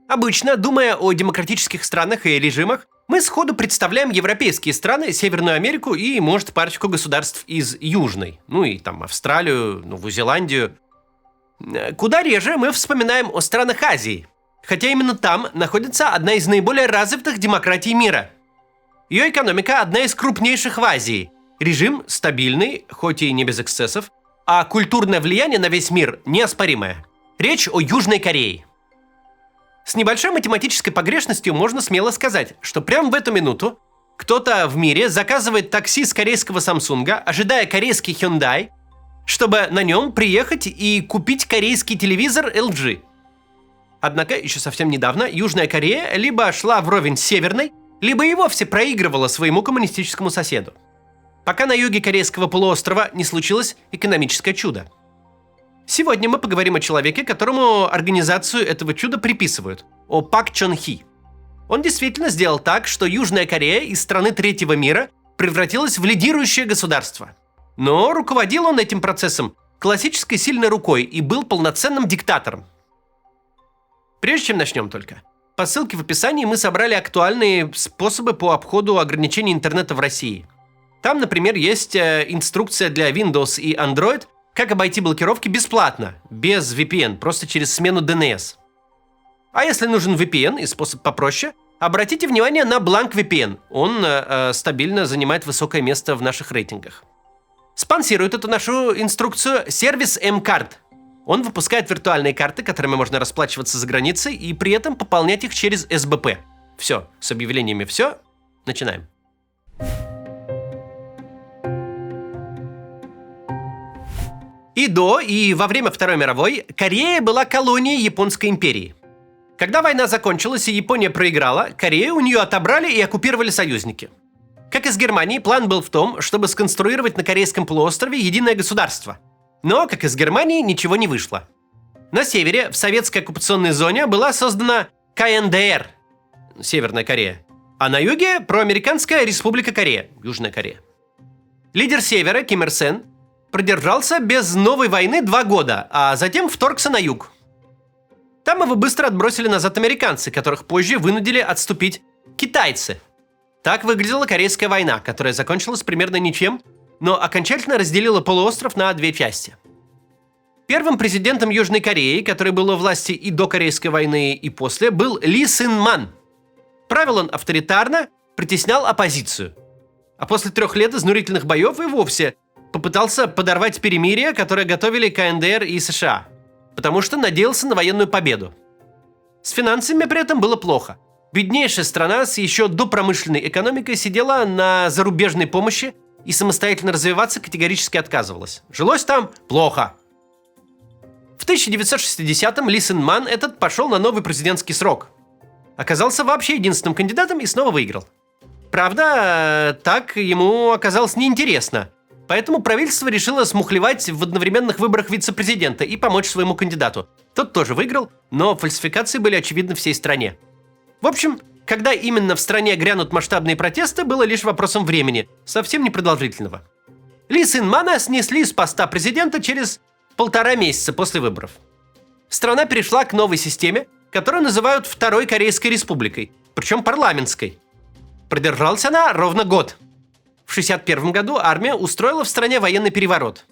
Обычно, думая о демократических странах и режимах, мы сходу представляем европейские страны, Северную Америку и, может, парочку государств из Южной. Ну и там Австралию, Новую Зеландию. Куда реже мы вспоминаем о странах Азии. Хотя именно там находится одна из наиболее развитых демократий мира. Ее экономика одна из крупнейших в Азии. Режим стабильный, хоть и не без эксцессов, а культурное влияние на весь мир неоспоримое. Речь о Южной Корее. С небольшой математической погрешностью можно смело сказать, что прямо в эту минуту кто-то в мире заказывает такси с корейского Samsung, ожидая корейский Hyundai, чтобы на нем приехать и купить корейский телевизор LG. Однако еще совсем недавно Южная Корея либо шла вровень с Северной, либо и вовсе проигрывала своему коммунистическому соседу. Пока на юге Корейского полуострова не случилось экономическое чудо. Сегодня мы поговорим о человеке, которому организацию этого чуда приписывают, о Пак Чон Хи. Он действительно сделал так, что Южная Корея из страны третьего мира превратилась в лидирующее государство. Но руководил он этим процессом классической сильной рукой и был полноценным диктатором. Прежде чем начнем только, по ссылке в описании мы собрали актуальные способы по обходу ограничений интернета в России. Там, например, есть инструкция для Windows и Android, как обойти блокировки бесплатно, без VPN, просто через смену DNS. А если нужен VPN и способ попроще, обратите внимание на Blank VPN. Он стабильно занимает высокое место в наших рейтингах. Спонсирует эту нашу инструкцию сервис mCard. Он выпускает виртуальные карты, которыми можно расплачиваться за границей и при этом пополнять их через СБП. Все, с объявлениями все. Начинаем. И до, и во время Второй мировой Корея была колонией Японской империи. Когда война закончилась и Япония проиграла, Корею у нее отобрали и оккупировали союзники. Как и с Германией, план был в том, чтобы сконструировать на Корейском полуострове единое государство. Но, как и с Германией, ничего не вышло. На севере, в советской оккупационной зоне, была создана КНДР, Северная Корея, а на юге – проамериканская Республика Корея, Южная Корея. Лидер севера, Ким Ир Сен, продержался без новой войны 2 года, а затем вторгся на юг. Там его быстро отбросили назад американцы, которых позже вынудили отступить китайцы. Так выглядела Корейская война, которая закончилась примерно ничем, но окончательно разделила полуостров на 2 части. Первым президентом Южной Кореи, который был у власти и до Корейской войны, и после, был Ли Сын Ман. Правил он авторитарно, притеснял оппозицию. А после 3 лет изнурительных боев и вовсе попытался подорвать перемирие, которое готовили КНДР и США, потому что надеялся на военную победу. С финансами при этом было плохо. Беднейшая страна с еще допромышленной экономикой сидела на зарубежной помощи и самостоятельно развиваться категорически отказывалась. Жилось там плохо. В 1960-м Ли Сын Ман этот пошел на новый президентский срок. Оказался вообще единственным кандидатом и снова выиграл. Правда, так ему оказалось неинтересно. Поэтому правительство решило смухлевать в одновременных выборах вице-президента и помочь своему кандидату. Тот тоже выиграл, но фальсификации были очевидны всей стране. В общем, когда именно в стране грянут масштабные протесты, было лишь вопросом времени, совсем непродолжительного. Ли Сын Мана снесли с поста президента через 1,5 месяца после выборов. Страна перешла к новой системе, которую называют Второй Корейской Республикой, причем парламентской. Продержалась она ровно год. В 1961 году армия устроила в стране военный переворот.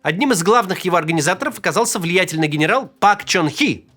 Одним из главных его организаторов оказался влиятельный генерал Пак Чон Хи.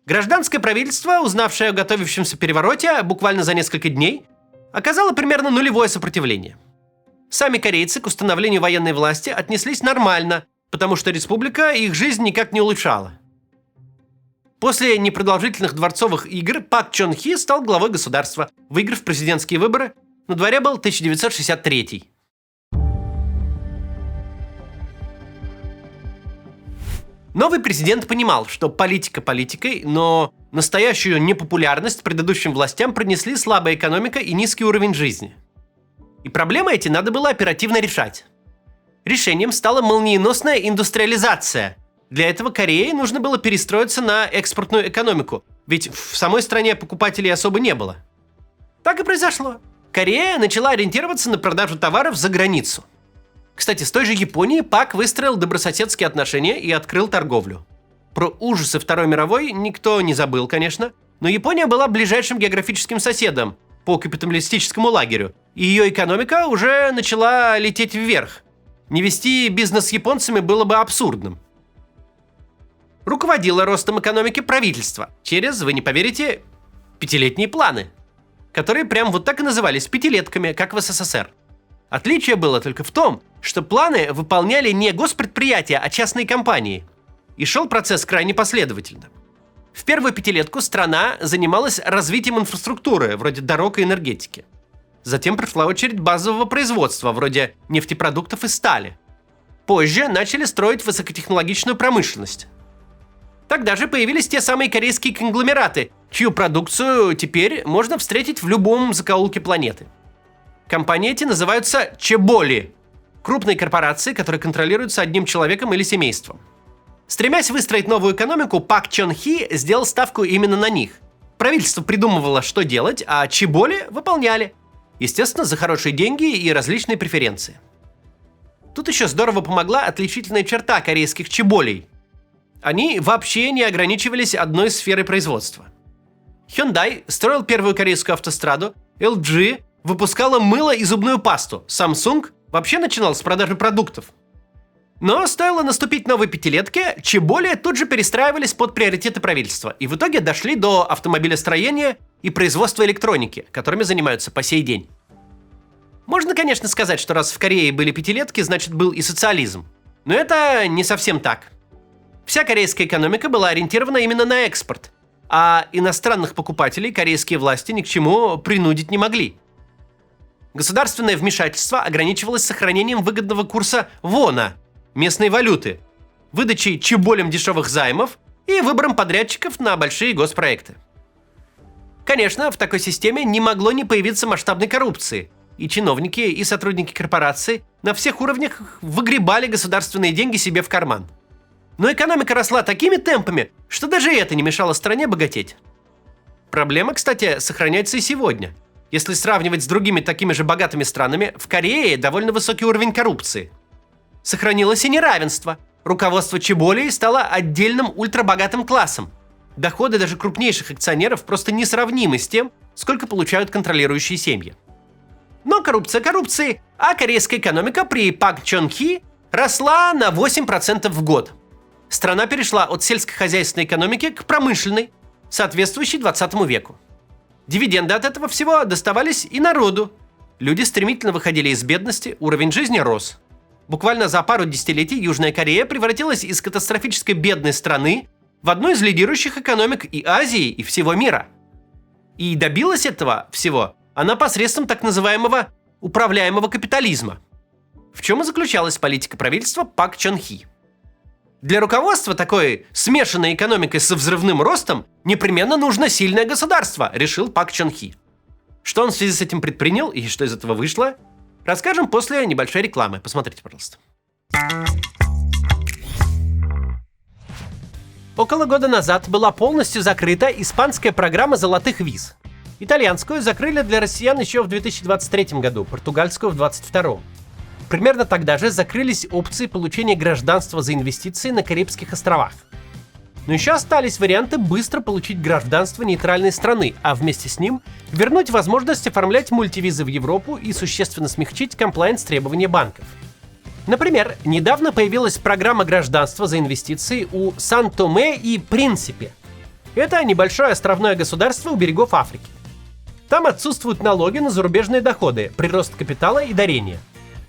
Гражданское правительство, узнавшее о готовящемся перевороте буквально за несколько дней, оказало примерно нулевое сопротивление. Сами корейцы к установлению военной власти отнеслись нормально, потому что республика их жизнь никак не улучшала. После непродолжительных дворцовых игр Пак Чон Хи стал главой государства, выиграв президентские выборы. На дворе был 1963. Новый президент понимал, что политика политикой, но настоящую непопулярность предыдущим властям принесли слабая экономика и низкий уровень жизни. И проблемы эти надо было оперативно решать. Решением стала молниеносная индустриализация. Для этого Корее нужно было перестроиться на экспортную экономику, ведь в самой стране покупателей особо не было. Так и произошло. Корея начала ориентироваться на продажу товаров за границу. Кстати, с той же Японией Пак выстроил добрососедские отношения и открыл торговлю. Про ужасы Второй мировой никто не забыл, конечно, Но Япония была ближайшим географическим соседом по капиталистическому лагерю, и ее экономика уже начала лететь вверх. Не вести бизнес с японцами было бы абсурдным. Руководило ростом экономики правительство через, вы не поверите, пятилетние планы, которые прям вот так и назывались пятилетками, как в СССР. Отличие было только в том, что планы выполняли не госпредприятия, а частные компании. И шел процесс крайне последовательно. В первую пятилетку страна занималась развитием инфраструктуры, вроде дорог и энергетики. Затем пришла очередь базового производства, вроде нефтепродуктов и стали. Позже начали строить высокотехнологичную промышленность. Тогда же появились те самые корейские конгломераты, чью продукцию теперь можно встретить в любом закоулке планеты. Компании эти называются чеболи – крупные корпорации, которые контролируются одним человеком или семейством. Стремясь выстроить новую экономику, Пак Чон Хи сделал ставку именно на них. Правительство придумывало, что делать, а чеболи выполняли. Естественно, за хорошие деньги и различные преференции. Тут еще здорово помогла отличительная черта корейских чеболей. Они вообще не ограничивались одной сферой производства. Hyundai строил первую корейскую автостраду, LG выпускала мыло и зубную пасту, Samsung вообще начинал с продажи продуктов. Но стоило наступить новой пятилетке, чеболи тут же перестраивались под приоритеты правительства и в итоге дошли до автомобилестроения и производства электроники, которыми занимаются по сей день. Можно, конечно, сказать, что раз в Корее были пятилетки, значит был и социализм. Но это не совсем так. Вся корейская экономика была ориентирована именно на экспорт, а иностранных покупателей корейские власти ни к чему принудить не могли. Государственное вмешательство ограничивалось сохранением выгодного курса вона, местной валюты, выдачей чеболям дешевых займов и выбором подрядчиков на большие госпроекты. Конечно, в такой системе не могло не появиться масштабной коррупции, и чиновники и сотрудники корпораций на всех уровнях выгребали государственные деньги себе в карман. Но экономика росла такими темпами, что даже это не мешало стране богатеть. Проблема, кстати, сохраняется и сегодня. Если сравнивать с другими такими же богатыми странами, в Корее довольно высокий уровень коррупции. Сохранилось и неравенство. Руководство чеболей стало отдельным ультрабогатым классом. Доходы даже крупнейших акционеров просто несравнимы с тем, сколько получают контролирующие семьи. Но коррупция коррупцией, а корейская экономика при Пак Чон Хи росла на 8% в год. Страна перешла от сельскохозяйственной экономики к промышленной, соответствующей 20 веку. Дивиденды от этого всего доставались и народу. Люди стремительно выходили из бедности, уровень жизни рос. Буквально за пару десятилетий Южная Корея превратилась из катастрофически бедной страны в одну из лидирующих экономик и Азии, и всего мира. И добилась этого всего она посредством так называемого управляемого капитализма. В чем и заключалась политика правительства Пак Чон Хи. Для руководства такой смешанной экономикой со взрывным ростом непременно нужно сильное государство, решил Пак Чон Хи. Что он в связи с этим предпринял и что из этого вышло, расскажем после небольшой рекламы. Посмотрите, пожалуйста. Около года назад была полностью закрыта испанская программа золотых виз. Итальянскую закрыли для россиян еще в 2023 году, португальскую в 2022. Примерно тогда же закрылись опции получения гражданства за инвестиции на Карибских островах. Но еще остались варианты быстро получить гражданство нейтральной страны, а вместе с ним вернуть возможность оформлять мультивизы в Европу и существенно смягчить комплаенс-требования банков. Например, недавно появилась программа гражданства за инвестиции у Сан-Томе и Принсипе. Это небольшое островное государство у берегов Африки. Там отсутствуют налоги на зарубежные доходы, прирост капитала и дарения.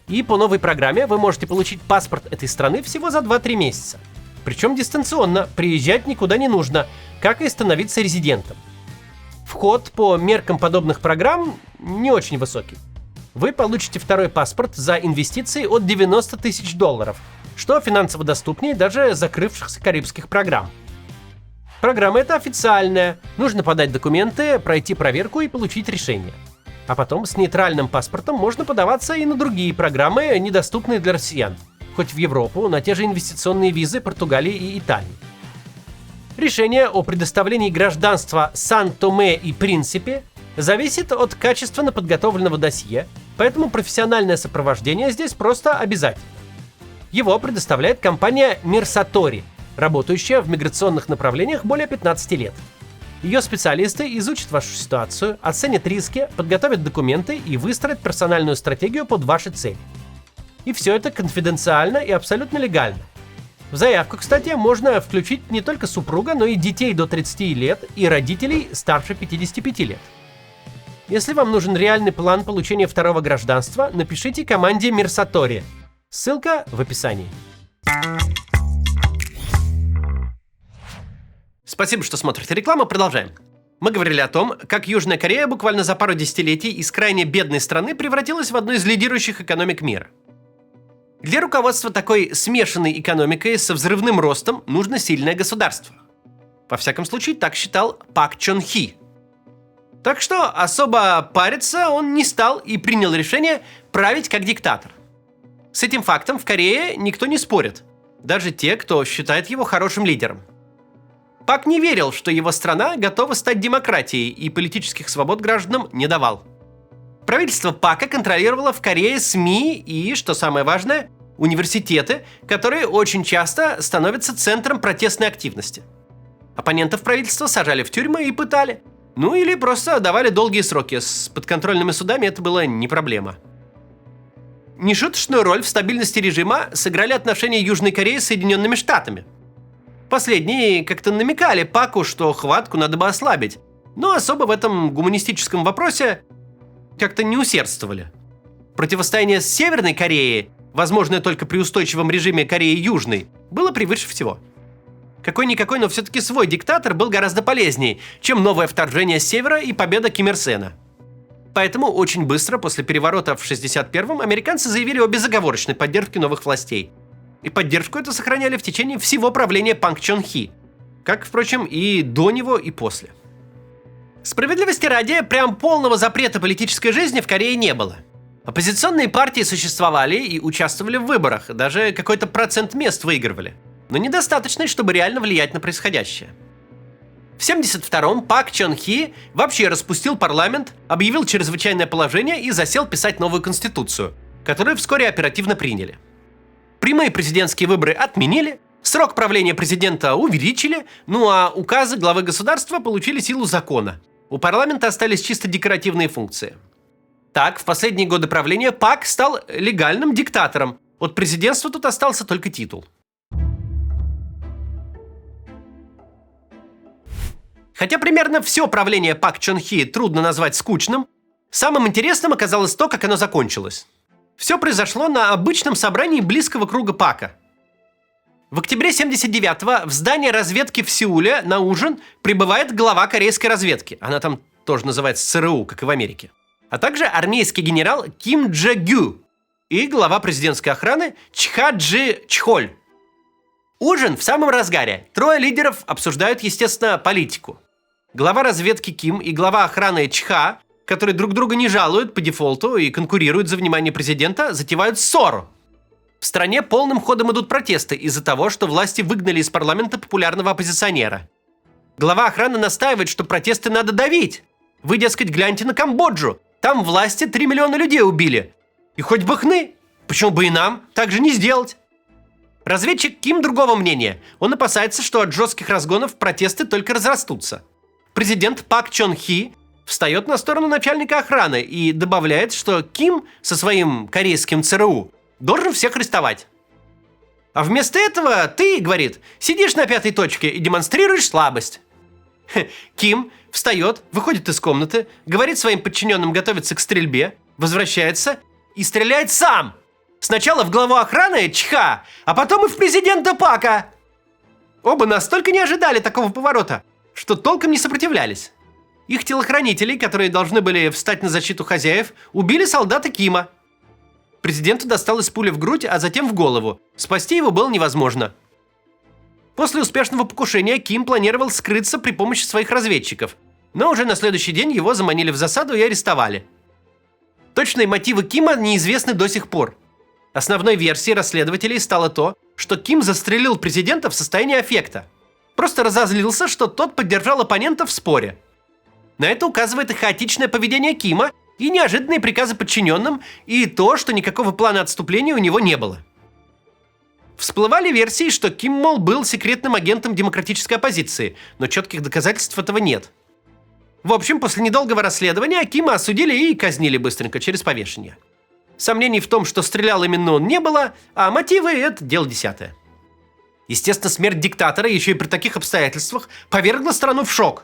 И по новой программе вы можете получить паспорт этой страны всего за 2-3 месяца. Причем дистанционно, приезжать никуда не нужно, как и становиться резидентом. Вход по меркам подобных программ не очень высокий. Вы получите второй паспорт за инвестиции от $90 тысяч, что финансово доступнее даже закрывшихся карибских программ. Программа эта официальная, нужно подать документы, пройти проверку и получить решение. А потом с нейтральным паспортом можно подаваться и на другие программы, недоступные для россиян, хоть в Европу, на те же инвестиционные визы Португалии и Италии. Решение о предоставлении гражданства Сан-Томе и Принсипе зависит от качественно подготовленного досье, поэтому профессиональное сопровождение здесь просто обязательно. Его предоставляет компания Мирсатори, работающая в миграционных направлениях более 15 лет. Ее специалисты изучат вашу ситуацию, оценят риски, подготовят документы и выстроят персональную стратегию под ваши цели. И все это конфиденциально и абсолютно легально. В заявку, кстати, можно включить не только супруга, но и детей до 30 лет и родителей старше 55 лет. Если вам нужен реальный план получения второго гражданства, напишите команде Мирсатори. Ссылка в описании. Спасибо, что смотрите рекламу. Продолжаем. Мы говорили о том, как Южная Корея буквально за пару десятилетий из крайне бедной страны превратилась в одну из лидирующих экономик мира. Для руководства такой смешанной экономикой со взрывным ростом нужно сильное государство. Во всяком случае, так считал Пак Чон Хи. Так что особо париться он не стал и принял решение править как диктатор. С этим фактом в Корее никто не спорит, даже те, кто считает его хорошим лидером. Пак не верил, что его страна готова стать демократией и политических свобод гражданам не давал. Правительство Пака контролировало в Корее СМИ и, что самое важное, университеты, которые очень часто становятся центром протестной активности. Оппонентов правительства сажали в тюрьмы и пытали. Ну или просто давали долгие сроки. С подконтрольными судами это было не проблема. Нешуточную роль в стабильности режима сыграли отношения Южной Кореи с Соединенными Штатами. Последние как-то намекали Паку, что хватку надо бы ослабить, но особо в этом гуманистическом вопросе как-то не усердствовали. Противостояние с Северной Кореей, возможное только при устойчивом режиме Кореи Южной, было превыше всего. Какой-никакой, но все-таки свой диктатор был гораздо полезнее, чем новое вторжение с севера и победа Ким Ир Сена. Поэтому очень быстро после переворота в 1961-м американцы заявили о безоговорочной поддержке новых властей. И поддержку эту сохраняли в течение всего правления Пак Чон Хи, как, впрочем, и до него, и после. Справедливости ради, прям полного запрета политической жизни в Корее не было. Оппозиционные партии существовали и участвовали в выборах, даже какой-то процент мест выигрывали, но недостаточный, чтобы реально влиять на происходящее. В 1972-м Пак Чон Хи вообще распустил парламент, объявил чрезвычайное положение и засел писать новую конституцию, которую вскоре оперативно приняли. Прямые президентские выборы отменили, срок правления президента увеличили, ну а указы главы государства получили силу закона. У парламента остались чисто декоративные функции. Так, в последние годы правления Пак стал легальным диктатором. От президентства тут остался только титул. Хотя примерно все правление Пак Чон Хи трудно назвать скучным, самым интересным оказалось то, как оно закончилось. Все произошло на обычном собрании близкого круга Пака. В октябре 1979-го в здание разведки в Сеуле на ужин прибывает глава корейской разведки. Она там тоже называется ЦРУ, как и в Америке. А также армейский генерал Ким Дже Гю и глава президентской охраны Чха Джи Чхоль. Ужин в самом разгаре. Трое лидеров обсуждают, естественно, политику. Глава разведки Ким и глава охраны Чха, которые друг друга не жалуют по дефолту и конкурируют за внимание президента, затевают ссору. В стране полным ходом идут протесты из-за того, что власти выгнали из парламента популярного оппозиционера. Глава охраны настаивает, что протесты надо давить. Вы, дескать, гляньте на Камбоджу. Там власти 3 миллиона людей убили. И хоть бы хны. Почему бы и нам так же не сделать? Разведчик Ким другого мнения. Он опасается, что от жестких разгонов протесты только разрастутся. Президент Пак Чон Хи встает на сторону начальника охраны и добавляет, что Ким со своим корейским ЦРУ должен всех арестовать. А вместо этого ты, говорит, сидишь на пятой точке и демонстрируешь слабость. Ким встает, выходит из комнаты, говорит своим подчиненным готовиться к стрельбе, возвращается и стреляет сам. Сначала в главу охраны Чха, а потом и в президента Пака. Оба настолько не ожидали такого поворота, что толком не сопротивлялись. Их телохранителей, которые должны были встать на защиту хозяев, убили солдаты Кима. Президенту досталась пуля в грудь, а затем в голову. Спасти его было невозможно. После успешного покушения Ким планировал скрыться при помощи своих разведчиков, но уже на следующий день его заманили в засаду и арестовали. Точные мотивы Кима неизвестны до сих пор. Основной версией расследователей стало то, что Ким застрелил президента в состоянии аффекта. Просто разозлился, что тот поддержал оппонента в споре. На это указывает и хаотичное поведение Кима, и неожиданные приказы подчиненным, и то, что никакого плана отступления у него не было. Всплывали версии, что Ким, мол, был секретным агентом демократической оппозиции, но четких доказательств этого нет. В общем, после недолгого расследования Кима осудили и казнили быстренько через повешение. Сомнений в том, что стрелял именно он, не было, а мотивы – это дело десятое. Естественно, смерть диктатора еще и при таких обстоятельствах повергла страну в шок.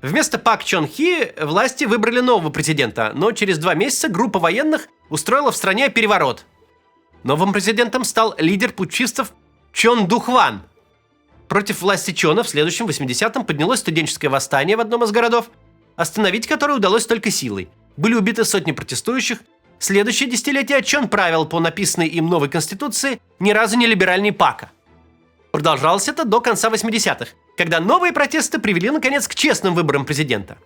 Вместо Пак Чон Хи власти выбрали нового президента, но через 2 месяца группа военных устроила в стране переворот. Новым президентом стал лидер путчистов Чон Ду Хван. Против власти Чона в следующем 80-м поднялось студенческое восстание в одном из городов, остановить которое удалось только силой. Были убиты сотни протестующих. Следующее десятилетие Чон правил по написанной им новой конституции ни разу не либеральней Пака. Продолжалось это до конца 80-х, когда новые протесты привели, наконец, к честным выборам президента.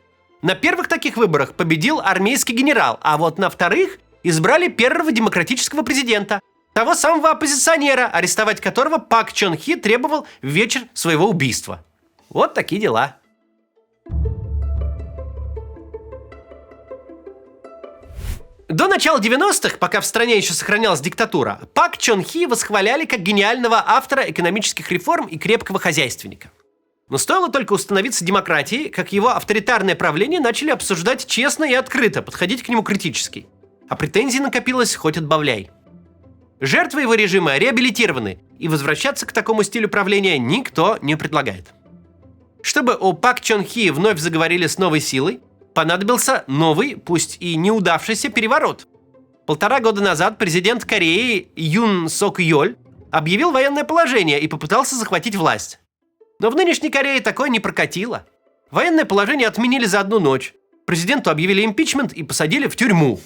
На первых таких выборах победил армейский генерал, а вот на вторых избрали первого демократического президента, того самого оппозиционера, арестовать которого Пак Чон Хи требовал в вечер своего убийства. Вот такие дела. До начала 90-х, пока в стране еще сохранялась диктатура, Пак Чон Хи восхваляли как гениального автора экономических реформ и крепкого хозяйственника. Но стоило только установиться демократии, как его авторитарное правление начали обсуждать честно и открыто, подходить к нему критически. А претензий накопилось хоть отбавляй. Жертвы его режима реабилитированы, и возвращаться к такому стилю правления никто не предлагает. Чтобы у Пак Чон Хи вновь заговорили с новой силой, понадобился новый, пусть и неудавшийся переворот. 1,5 года назад президент Кореи Юн Сок Йоль объявил военное положение и попытался захватить власть. Но в нынешней Корее такое не прокатило. Военное положение отменили за 1 ночь. Президенту объявили импичмент и посадили в тюрьму.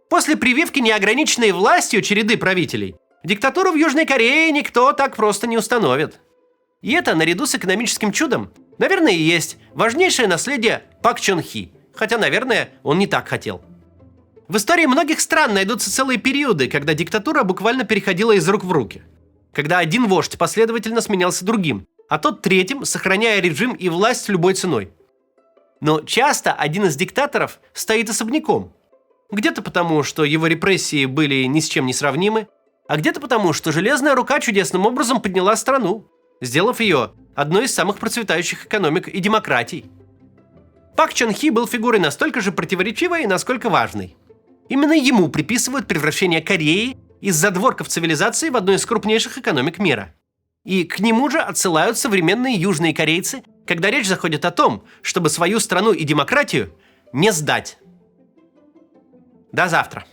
После прививки неограниченной властью череды правителей, диктатуру в Южной Корее никто так просто не установит. И это, наряду с экономическим чудом, наверное, и есть важнейшее наследие Пак Чон Хи, хотя, наверное, он не так хотел. В истории многих стран найдутся целые периоды, когда диктатура буквально переходила из рук в руки. Когда один вождь последовательно сменялся другим, а тот третьим, сохраняя режим и власть любой ценой. Но часто один из диктаторов стоит особняком. Где-то потому, что его репрессии были ни с чем не сравнимы, а где-то потому, что железная рука чудесным образом подняла страну, сделав ее одной из самых процветающих экономик и демократий. Пак Чон Хи был фигурой настолько же противоречивой, насколько важной. Именно ему приписывают превращение Кореи из задворков цивилизации в одну из крупнейших экономик мира. И к нему же отсылают современные южные корейцы, когда речь заходит о том, чтобы свою страну и демократию не сдать. До завтра.